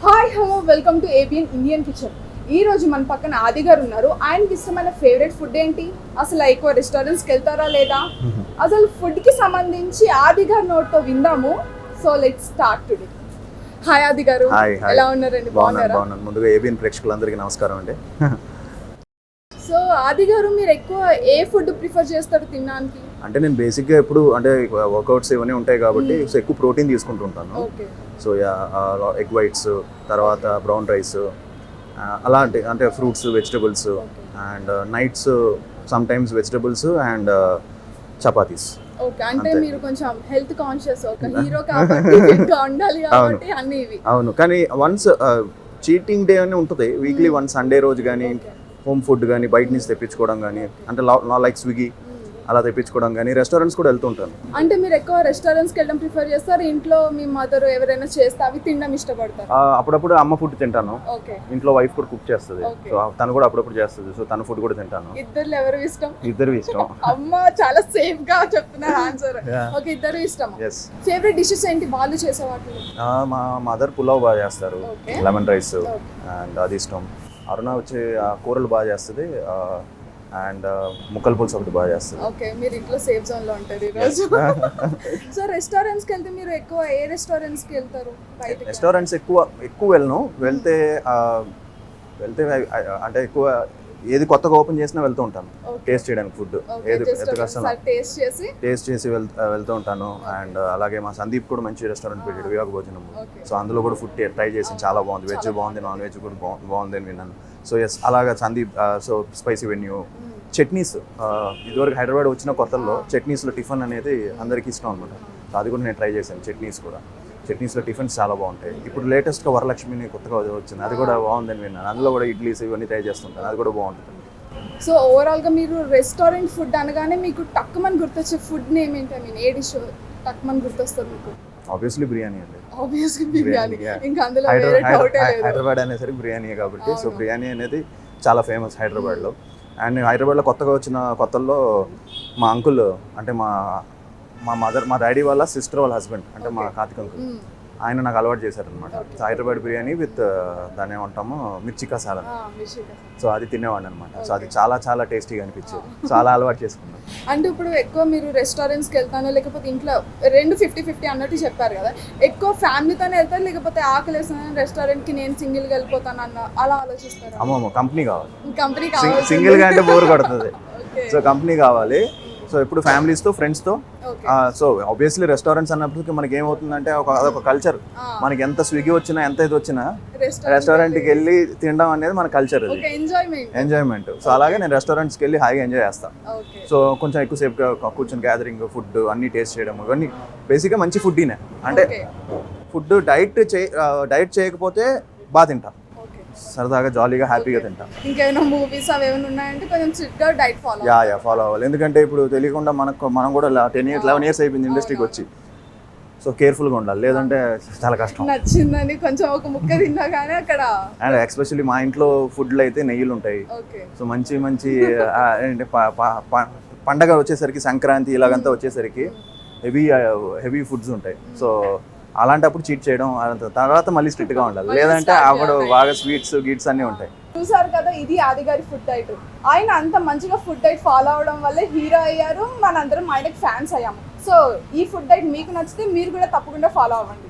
Hi hello welcome to ABN Indian kitchen. ఈ రోజు మన పక్కన ఆది గారు ఉన్నారు. ఆయనకి ఇష్టమైన ఫేవరెట్ ఫుడ్ ఏంటి, అసలు ఎక్కువ రెస్టారెంట్స్కి వెళ్తారా లేదా, అసలు ఫుడ్కి సంబంధించి ఆది గారి నోట్తో విందాము. So let's start today. Hi ఆది గారు, ఎలా ఉన్నారండి? బాగున్నారా? ముందుగా ABN ప్రేక్షకులందరికీ నమస్కారం అండి. సో ఆది గారు, మీరు ఎక్కువ ఏ ఫుడ్ ప్రిఫర్ చేస్తారు తినడానికి? అంటే నేను బేసిక్గా ఎప్పుడు అంటే వర్కౌట్స్ ఇవన్నీ ఉంటాయి కాబట్టి సో ఎక్కువ ప్రోటీన్ తీసుకుంటుంటాను. సో ఎగ్ వైట్స్, తర్వాత బ్రౌన్ రైస్, అలాంటి అంటే fruits, vegetables, and nights some times vegetables and chapatis. Okay, అంటే మీరు కొంచెం హెల్త్ కాన్షియస్, ఒక హీరో కాబట్టి ఫిట్గా ఉండాలి కాబట్టి అన్ని ఇవి. అవును, కానీ వన్స్ చీటింగ్ డే అని ఉంటుంది వీక్లీ వన్స్, సండే రోజు కానీ హోమ్ ఫుడ్ కానీ బయట నుంచి తెప్పించుకోవడం కానీ, అంటే లైక్ స్విగ్గీ అలా తెప్పించుకోవడం కానీ, రెస్టారెంట్స్ కూడా వెళ్తుంటాను. అంటే మీరు ఎక్కువ రెస్టారెంట్స్కి వెళ్ళడం ప్రిఫర్ చేస్తారు, ఇంట్లో మీ మదర్ ఎవరైనా చేస్తే అవి తినడం ఇష్టపడతారు? అప్పుడప్పుడు అమ్మ ఫుడ్ తింటాను, ఇంట్లో వైఫ్ కూడా కుక్ చేస్తుంది, సో తను కూడా అప్పుడప్పుడు చేస్తుంది, సో తన ఫుడ్ కూడా తింటాను. ఇద్దరు ఎవరు ఇష్టం? ఇద్దరు ఇష్టం. అమ్మ చాలా సేఫ్ గా చెప్తున్నారు ఆన్సర్. ఓకే, ఇద్దరు ఇష్టం. ఫేవరెట్ డిషెస్ ఏంటి వాళ్ళు చేసే వాటిలో? మా మదర్ పులావ్ బాగా చేస్తారు, లెమన్ రైస్, అండ్ అది ఇష్టం. అరుణ వచ్చి కూరలు బాగా చేస్తుంది, అండ్ ముక్కల పులుసు ఒకటి బాగా చేస్తుంది. ఓకే, మీరు ఇంట్లో సేఫ్ జోన్ లో ఉంటారు ఈరోజు. సో రెస్టారెంట్స్కి వెళ్తే మీరు ఎక్కువ ఏ రెస్టారెంట్స్కి వెళ్తారు? రెస్టారెంట్స్ ఎక్కువ వెళ్ళను, వెళ్తే అంటే ఎక్కువ ఏది కొత్తగా ఓపెన్ చేసినా వెళ్తూ ఉంటాను టేస్ట్ చేయడానికి. ఫుడ్ ఏది టేస్ట్ చేసి వెళ్తూ ఉంటాను. అండ్ అలాగే మా సందీప్ కూడా మంచి రెస్టారెంట్ పెట్టాడు, వివేక భోజనం. సో అందులో కూడా ఫుడ్ ట్రై చేసి చాలా బాగుంది, వెజ్ బాగుంది, నాన్ వెజ్ కూడా బాగుంది అని విన్నాను. సో ఎస్, అలాగా Sandeep. So spicy venue, chutneys, ఇదివరకు హైదరాబాద్ వచ్చిన కొత్తల్లో చట్నీస్లో టిఫిన్ అనేది అందరికీ ఇష్టం అనమాట. సో అది కూడా నేను ట్రై చేశాను. చట్నీస్లో టిఫిన్స్ చాలా బాగుంటాయి. ఇప్పుడు లేటెస్ట్గా వరలక్ష్మిని కొత్తగా వచ్చింది, అది కూడా బాగుందని విన్నాను. అందులో కూడా ఇడ్లీస్ ఇవన్నీ ట్రై చేస్తుంటాను, అది కూడా బాగుంటుంది. సో ఓవరాల్గా మీరు రెస్టారెంట్ ఫుడ్ అనగానే మీకు టక్కుమని గుర్తొచ్చే ఫుడ్ నేమ్ ఏంటి? ఐ మీన్ ఏ డిష్ టక్కుమని గుర్తొస్తుంది మీకు? ఆబ్వియస్లీ బిర్యానీ అండి. ఇంకా అందులో హైదరాబాద్ అనేసరికి బిర్యానీ కాబట్టి, సో బిర్యానీ అనేది చాలా ఫేమస్ హైదరాబాద్లో. అండ్ హైదరాబాద్లో కొత్తగా వచ్చిన కొత్తల్లో మా అంకుల్, అంటే మా డాడీ వాళ్ళ సిస్టర్ వాళ్ళ హస్బెండ్, అంటే మా కార్తిక్ అంకుల్, ఆయన నాకు అలవాటు చేశారనమాట. సో హైదరాబాద్ బిర్యానీ విత్ దాన్ని ఏమంటాము మిర్చికా సాలన్. సో అది తినేవాడిని అనమాట. సో అది చాలా చాలా టేస్టీగా అనిపించేది, చాలా అలవాటు చేసుకున్నాను. అంటే ఇప్పుడు ఎక్కువ మీరు రెస్టారెంట్స్కి వెళ్తాను, లేకపోతే ఇంట్లో 50-50 అన్నట్టు చెప్పారు కదా, ఎక్కువ ఫ్యామిలీతోనే వెళ్తారు లేకపోతే ఆకలి వేసిన రెస్టారెంట్కి నేను సింగిల్గా వెళ్ళిపోతాను అలా ఆలోచిస్తారు? అమ్మమ్మ కంపెనీ కావాలి, కావాలి. సింగిల్గా అంటే బోర్ కొడుతుంది. సో కంపెనీ కావాలి. సో ఇప్పుడు ఫ్యామిలీస్తో, ఫ్రెండ్స్తో. సో ఆబ్వియస్లీ రెస్టారెంట్స్ అన్నప్పటికీ మనకి ఏమవుతుందంటే అదొక కల్చర్. మనకి ఎంత స్విగ్గీ వచ్చినా, ఎంత ఇది వచ్చినా రెస్టారెంట్కి వెళ్ళి తినడం అనేది మన కల్చర్, ఎంజాయ్మెంట్. సో అలాగే నేను రెస్టారెంట్స్కి వెళ్ళి హాయిగా ఎంజాయ్ చేస్తాను. సో కొంచెం ఎక్కువసేపుగా కూర్చొని గ్యాదరింగ్, ఫుడ్ అన్నీ టేస్ట్ చేయడం, ఇవన్నీ బేసిక్గా మంచి ఫుడ్డీనే. అంటే ఫుడ్ డైట్ చేయకపోతే బాగా తింటాం, సరదాగా జాలీగా హ్యాపీగా తింటాం. ఇంకేమైనా మూవీస్ అవి ఏమైనా ఉన్నాయంటే కొంచెం స్ట్రిక్ట్గా డైట్ ఫాలో అవ్వాలి. ఎందుకంటే ఇప్పుడు తెలియకుండా మనం కూడా 11 years అయిపోయింది ఇండస్ట్రీకి వచ్చి. సో కేర్ఫుల్గా ఉండాలి, లేదంటే చాలా కష్టం. నచ్చిందని కొంచెం ఒక ముక్క తిన్నా కానీ అక్కడ, అండ్ ఎస్పెషల్లీ మా ఇంట్లో ఫుడ్లు అయితే నెయ్యిలు ఉంటాయి. సో మంచి పండగ వచ్చేసరికి, సంక్రాంతి ఇలాగంతా వచ్చేసరికి హెవీ ఫుడ్స్ ఉంటాయి. సో అలాంటప్పుడు చీట్ చేయడం, తర్వాత మళ్ళీ స్ట్రిక్ట్గా ఉండాలి, లేదంటే అప్పుడు బాగా స్వీట్స్ గిట్స్ అన్నీ ఉంటాయి. చూసారు కదా, ఇది ఆది గారి ఫుడ్ డైట్. ఆయన అంత మంచిగా ఫుడ్ డైట్ ఫాలో అవడం వల్లే హీరో అయ్యారు, మనందరం ఆయనకి ఫ్యాన్స్ అయ్యాము. సో ఈ ఫుడ్ డైట్ మీకు నచ్చితే మీరు కూడా తప్పకుండా ఫాలో అవ్వండి.